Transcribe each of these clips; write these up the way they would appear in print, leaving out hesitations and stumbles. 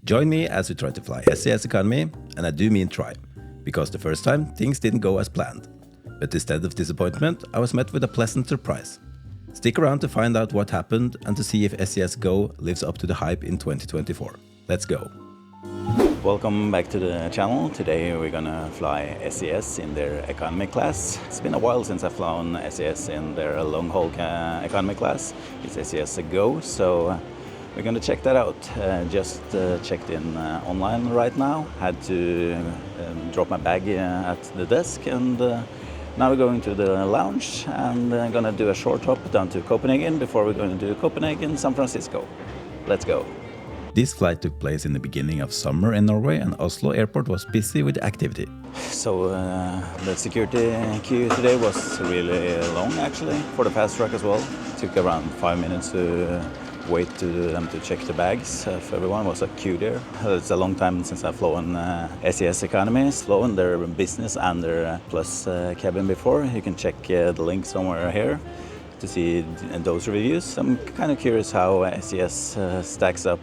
Join me as we try to fly SAS Economy, and I do mean try, because the first time things didn't go as planned. But instead of disappointment, I was met with a pleasant surprise. Stick around to find out what happened and to see if SAS GO lives up to the hype in 2024. Let's go! Welcome back to the channel. Today we're gonna fly SAS in their economy class. It's been a while since I've flown SAS in their long-haul economy class. It's SAS GO, so we're gonna check that out. Just checked in online right now. Had to drop my bag at the desk, and now we're going to the lounge and gonna do a short hop down to Copenhagen before we're going to do Copenhagen, San Francisco. Let's go. This flight took place in the beginning of summer in Norway, and Oslo airport was busy with activity. So the security queue today was really long actually, for the fast track as well. It took around 5 minutes to wait to them to check the bags if everyone was a queue there. It's a long time since I've flown SAS Economy, flown their business and their plus cabin before. You can check the link somewhere here to see those reviews. I'm kind of curious how SAS stacks up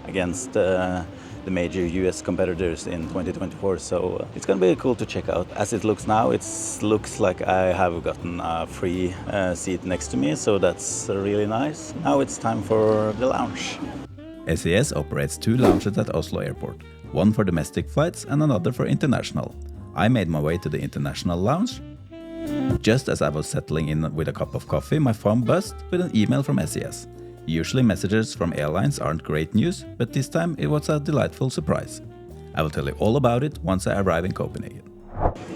against the major US competitors in 2024, so it's gonna be cool to check out. As it looks now, it looks like I have gotten a free seat next to me, so that's really nice. Now it's time for the lounge. SAS operates 2 lounges at Oslo Airport, one for domestic flights and another for international. I made my way to the international lounge. Just as I was settling in with a cup of coffee, my phone buzzed with an email from SAS. Usually messages from airlines aren't great news, but this time it was a delightful surprise. I will tell you all about it once I arrive in Copenhagen.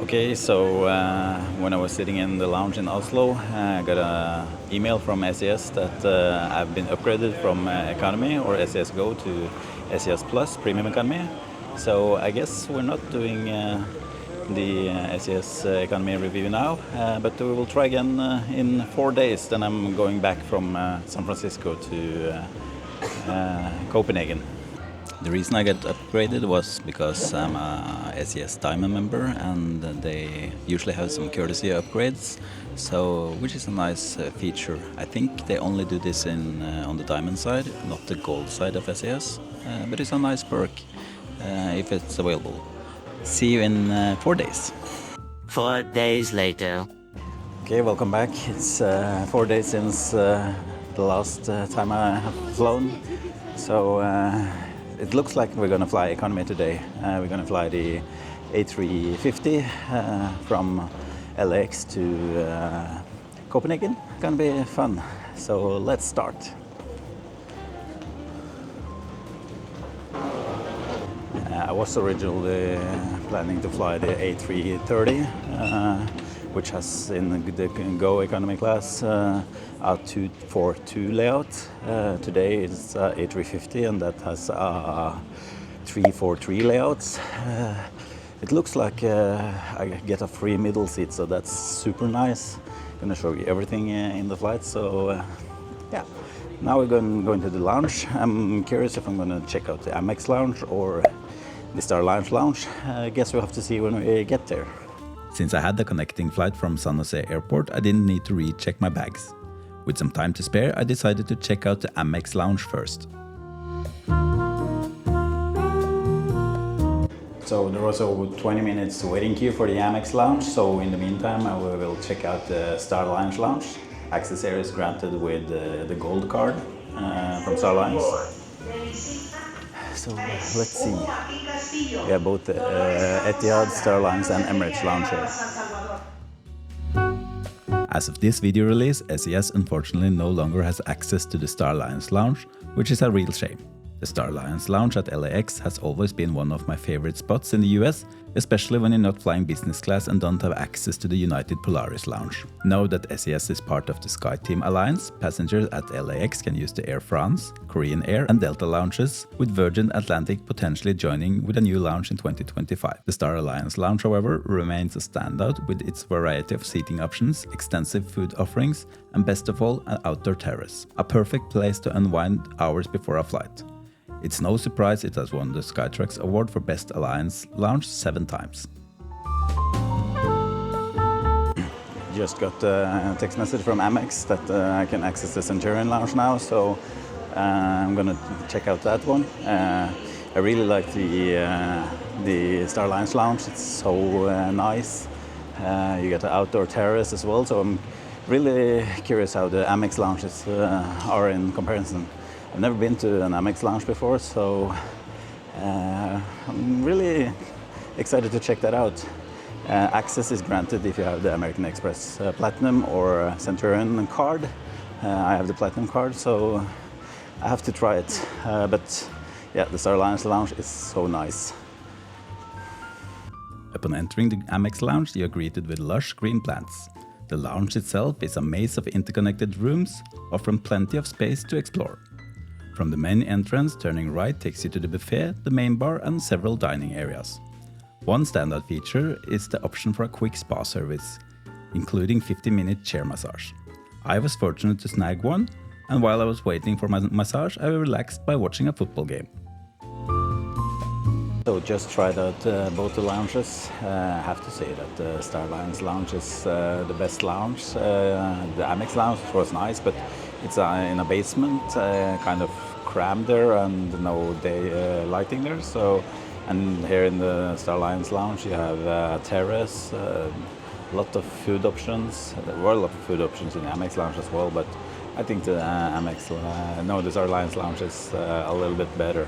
Okay, so when I was sitting in the lounge in Oslo, I got an email from SAS that I've been upgraded from economy or SAS GO to SAS Plus Premium Economy. So I guess we're not doing the SAS economy review now, but we will try again in 4 days. Then I'm going back from San Francisco to Copenhagen. The reason I got upgraded was because I'm a SAS Diamond member, and they usually have some courtesy upgrades, so which is a nice feature. I think they only do this on the Diamond side, not the Gold side of SAS, but it's a nice perk if it's available. See you in 4 days. 4 days later. Okay, welcome back. It's 4 days since the last time I have flown. So it looks like we're gonna fly economy today. We're gonna fly the A350 from LAX to Copenhagen. Gonna be fun. So let's start. I was originally planning to fly the A330, which has in the GO economy class a 242 layout. Today it's A350, and that has a 343 layouts. It looks like I get a free middle seat, so that's super nice. I'm gonna show you everything in the flight. So yeah. Now we're going to the lounge. I'm curious if I'm gonna check out the Amex Lounge or the Star Alliance Lounge. I guess we'll have to see when we get there. Since I had the connecting flight from San Jose Airport, I didn't need to recheck my bags. With some time to spare, I decided to check out the Amex Lounge first. So there was over 20 minutes waiting queue for the Amex Lounge, so in the meantime I will check out the Star Alliance Lounge. Access area is granted with the gold card from Star Alliance. So let's see. We have both Etihad, Star Alliance and Emirates Lounge here. As of this video release, SAS unfortunately no longer has access to the Star Alliance Lounge, which is a real shame. The Star Alliance Lounge at LAX has always been one of my favorite spots in the US, especially when you're not flying business class and don't have access to the United Polaris Lounge. Now that SAS is part of the SkyTeam Alliance, passengers at LAX can use the Air France, Korean Air and Delta lounges, with Virgin Atlantic potentially joining with a new lounge in 2025. The Star Alliance Lounge, however, remains a standout with its variety of seating options, extensive food offerings, and best of all, an outdoor terrace. A perfect place to unwind hours before a flight. It's no surprise it has won the Skytrax Award for Best Alliance Lounge 7 times. Just got a text message from Amex that I can access the Centurion Lounge now, so I'm gonna check out that one. I really like the Star Lounge Lounge. It's so nice. You get an outdoor terrace as well, so I'm really curious how the Amex lounges are in comparison. I've never been to an Amex lounge before, so I'm really excited to check that out. Access is granted if you have the American Express Platinum or Centurion card. I have the Platinum card, so I have to try it. But yeah, the Star Lounge is so nice. Upon entering the Amex Lounge, you are greeted with lush green plants. The lounge itself is a maze of interconnected rooms, offering plenty of space to explore. From the main entrance, turning right takes you to the buffet, the main bar and several dining areas. One standout feature is the option for a quick spa service, including 50-minute chair massage. I was fortunate to snag one, and while I was waiting for my massage, I relaxed by watching a football game. So just tried out both the lounges. I have to say that the Star Lounge is the best lounge. The Amex Lounge was nice, but it's in a basement, kind of crammed there, and no day lighting there. So, and here in the Star Lounge, you have a terrace, a lot of food options. There were a lot of food options in the Amex Lounge as well, but I think the the Star Lounge is a little bit better.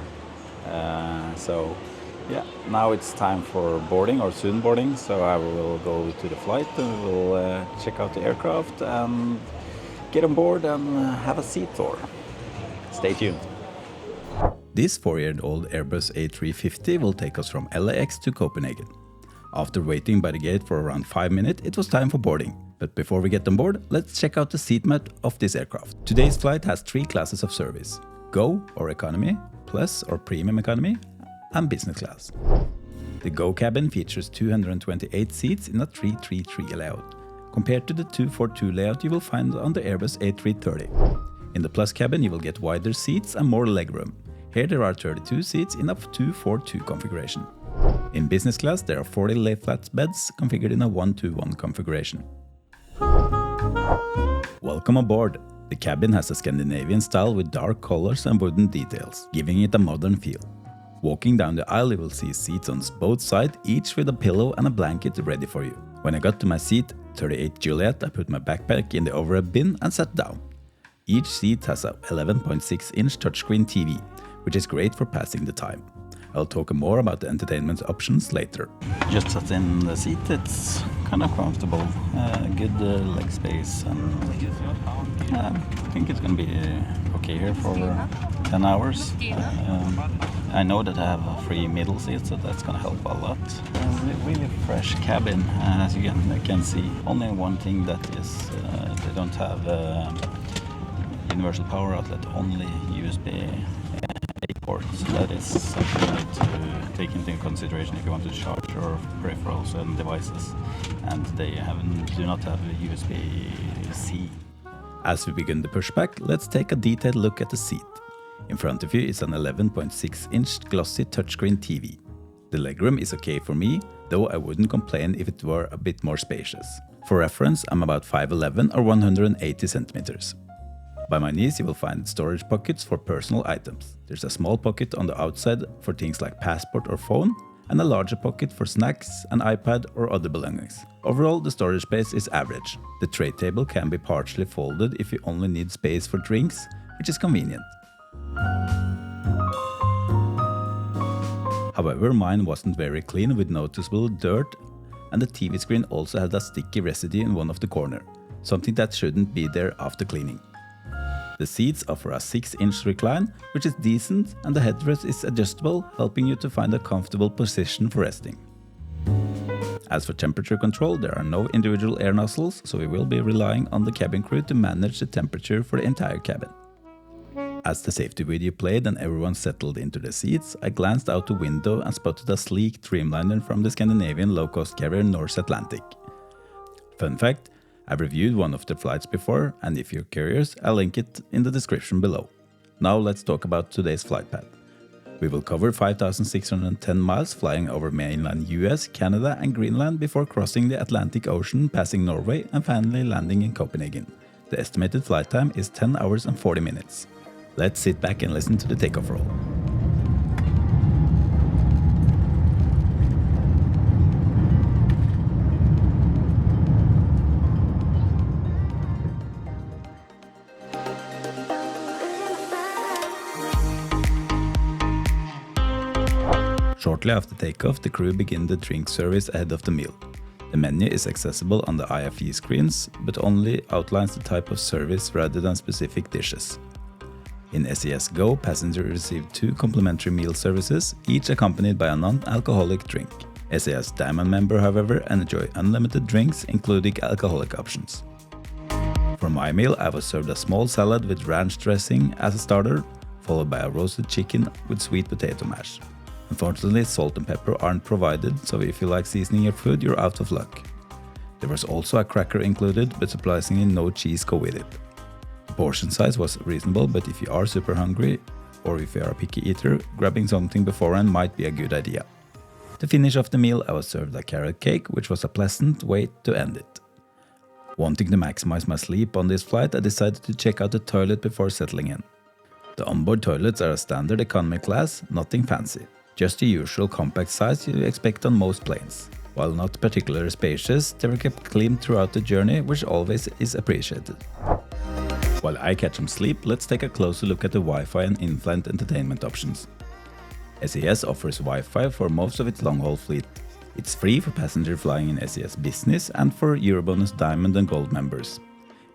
So. Yeah, now it's time for boarding or soon boarding, so I will go to the flight and we'll check out the aircraft and get on board and have a seat tour. Stay tuned. This 4-year-old Airbus A350 will take us from LAX to Copenhagen. After waiting by the gate for around 5 minutes, it was time for boarding. But before we get on board, let's check out the seat map of this aircraft. Today's flight has 3 classes of service: GO or Economy, Plus or Premium Economy, and business class. The GO cabin features 228 seats in a 333 layout, compared to the 242 layout you will find on the Airbus A330. In the Plus cabin you will get wider seats and more legroom. Here there are 32 seats in a 242 configuration. In business class there are 40 lay-flat beds configured in a 1-to-1 configuration. Welcome aboard! The cabin has a Scandinavian style with dark colors and wooden details, giving it a modern feel. Walking down the aisle you will see seats on both sides, each with a pillow and a blanket ready for you. When I got to my seat, 38 Juliet, I put my backpack in the overhead bin and sat down. Each seat has a 11.6-inch touchscreen TV, which is great for passing the time. I'll talk more about the entertainment options later. Just sat in the seat, it's kind of comfortable, good leg space, and I think it's going to be okay here for 10 hours. I know that I have a free middle seat, so that's going to help a lot. Really fresh cabin, as you can see. Only one thing that is, they don't have universal power outlet, only USB port. So that is something you need to take into consideration if you want to charge your peripherals and devices. And they do not have a USB-C. As we begin the pushback, let's take a detailed look at the seat. In front of you is an 11.6-inch glossy touchscreen TV. The legroom is okay for me, though I wouldn't complain if it were a bit more spacious. For reference, I'm about 5'11" or 180 centimeters. By my knees you will find storage pockets for personal items. There's a small pocket on the outside for things like passport or phone, and a larger pocket for snacks, an iPad or other belongings. Overall, the storage space is average. The tray table can be partially folded if you only need space for drinks, which is convenient. However, mine wasn't very clean with noticeable dirt, and the TV screen also had a sticky residue in one of the corners, something that shouldn't be there after cleaning. The seats offer a 6-inch recline, which is decent, and the headrest is adjustable, helping you to find a comfortable position for resting. As for temperature control, there are no individual air nozzles, so we will be relying on the cabin crew to manage the temperature for the entire cabin. As the safety video played and everyone settled into their seats, I glanced out the window and spotted a sleek Dreamliner from the Scandinavian low-cost carrier Norse Atlantic. Fun fact, I've reviewed one of the flights before, and if you're curious, I'll link it in the description below. Now let's talk about today's flight path. We will cover 5,610 miles flying over mainland US, Canada and Greenland before crossing the Atlantic Ocean, passing Norway and finally landing in Copenhagen. The estimated flight time is 10 hours and 40 minutes. Let's sit back and listen to the takeoff roll. Shortly after takeoff, the crew begin the drink service ahead of the meal. The menu is accessible on the IFE screens, but only outlines the type of service rather than specific dishes. In SAS GO, passengers receive 2 complimentary meal services, each accompanied by a non-alcoholic drink. SAS Diamond member, however, enjoy unlimited drinks, including alcoholic options. For my meal, I was served a small salad with ranch dressing as a starter, followed by a roasted chicken with sweet potato mash. Unfortunately, salt and pepper aren't provided, so if you like seasoning your food, you're out of luck. There was also a cracker included, but surprisingly no cheese go with it. The portion size was reasonable, but if you are super hungry, or if you are a picky eater, grabbing something beforehand might be a good idea. To finish off the meal, I was served a carrot cake, which was a pleasant way to end it. Wanting to maximize my sleep on this flight, I decided to check out the toilet before settling in. The onboard toilets are a standard economy class, nothing fancy. Just the usual compact size you expect on most planes. While not particularly spacious, they were kept clean throughout the journey, which always is appreciated. While I catch some sleep, let's take a closer look at the Wi-Fi and in-flight entertainment options. SAS offers Wi-Fi for most of its long-haul fleet. It's free for passengers flying in SAS Business and for Eurobonus Diamond and Gold members.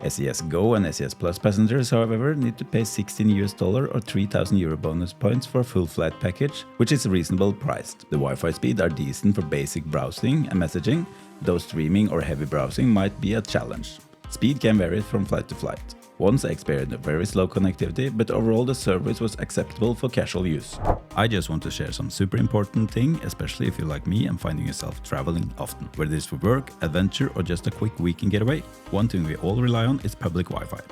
SAS GO and SAS Plus passengers, however, need to pay $16 or 3,000 euro bonus points for a full flight package, which is reasonable priced. The Wi-Fi speed are decent for basic browsing and messaging, though streaming or heavy browsing might be a challenge. Speed can vary from flight to flight. Once I experienced a very slow connectivity, but overall the service was acceptable for casual use. I just want to share some super important thing, especially if you're like me and finding yourself traveling often. Whether it's for work, adventure or just a quick weekend getaway, one thing we all rely on is public Wi-Fi.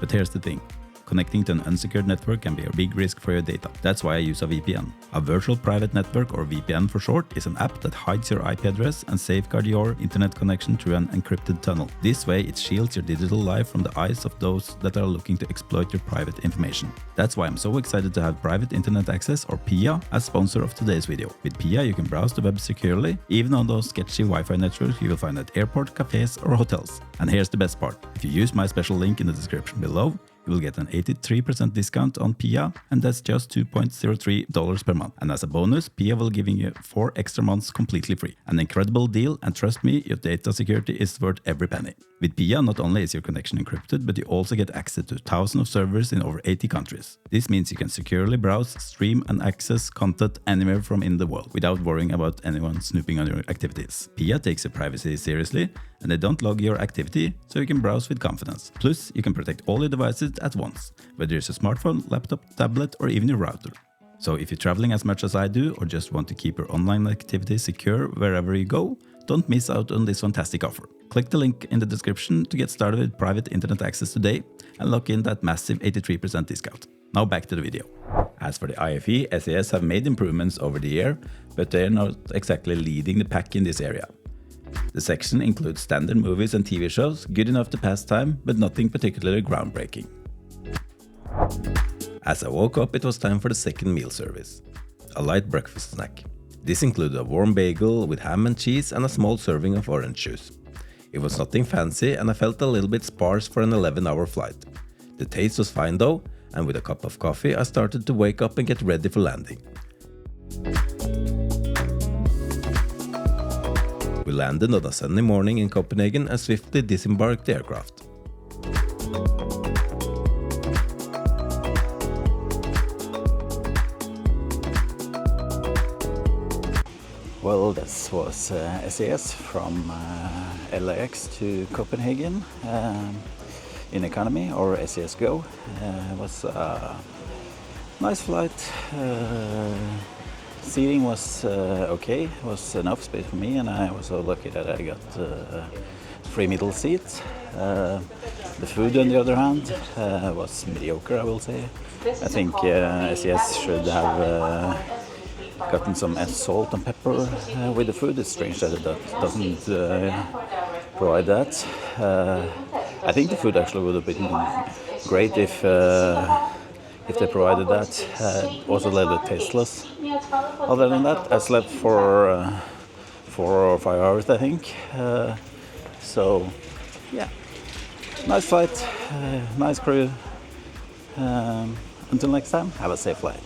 But here's the thing. Connecting to an unsecured network can be a big risk for your data. That's why I use a VPN. A virtual private network, or VPN for short, is an app that hides your IP address and safeguards your internet connection through an encrypted tunnel. This way it shields your digital life from the eyes of those that are looking to exploit your private information. That's why I'm so excited to have Private Internet Access, or PIA, as sponsor of today's video. With PIA you can browse the web securely, even on those sketchy Wi-Fi networks you will find at airport, cafes or hotels. And here's the best part. If you use my special link in the description below, you will get an 83% discount on PIA, and that's just $2.03 per month. And as a bonus, PIA will give you 4 extra months completely free. An incredible deal, and trust me, your data security is worth every penny. With PIA, not only is your connection encrypted, but you also get access to thousands of servers in over 80 countries. This means you can securely browse, stream and access content anywhere from in the world, without worrying about anyone snooping on your activities. PIA takes your privacy seriously, and they don't log your activity, so you can browse with confidence. Plus, you can protect all your devices at once, whether it's a smartphone, laptop, tablet, or even your router. So if you're traveling as much as I do, or just want to keep your online activity secure wherever you go, don't miss out on this fantastic offer. Click the link in the description to get started with private internet access today and lock in that massive 83% discount. Now back to the video. As for the IFE, SAS have made improvements over the year, but they're not exactly leading the pack in this area. The section includes standard movies and TV shows, good enough to pass time, but nothing particularly groundbreaking. As I woke up, it was time for the second meal service. A light breakfast snack. This included a warm bagel with ham and cheese and a small serving of orange juice. It was nothing fancy, and I felt a little bit sparse for an 11-hour flight. The taste was fine though, and with a cup of coffee I started to wake up and get ready for landing. We landed on a sunny morning in Copenhagen and swiftly disembarked the aircraft. Well, this was SAS from LAX to Copenhagen in economy, or SAS GO. It was a nice flight. Seating was okay, it was enough space for me, and I was so lucky that I got free middle seats. The food, on the other hand, was mediocre, I will say. I think SAS should have gotten some salt and pepper with the food. It's strange that it doesn't provide that. I think the food actually would have been great if they provided that. Also a little bit tasteless. Other than that, I slept for 4 or 5 hours, I think. So, yeah, nice flight, nice crew. Until next time, have a safe flight.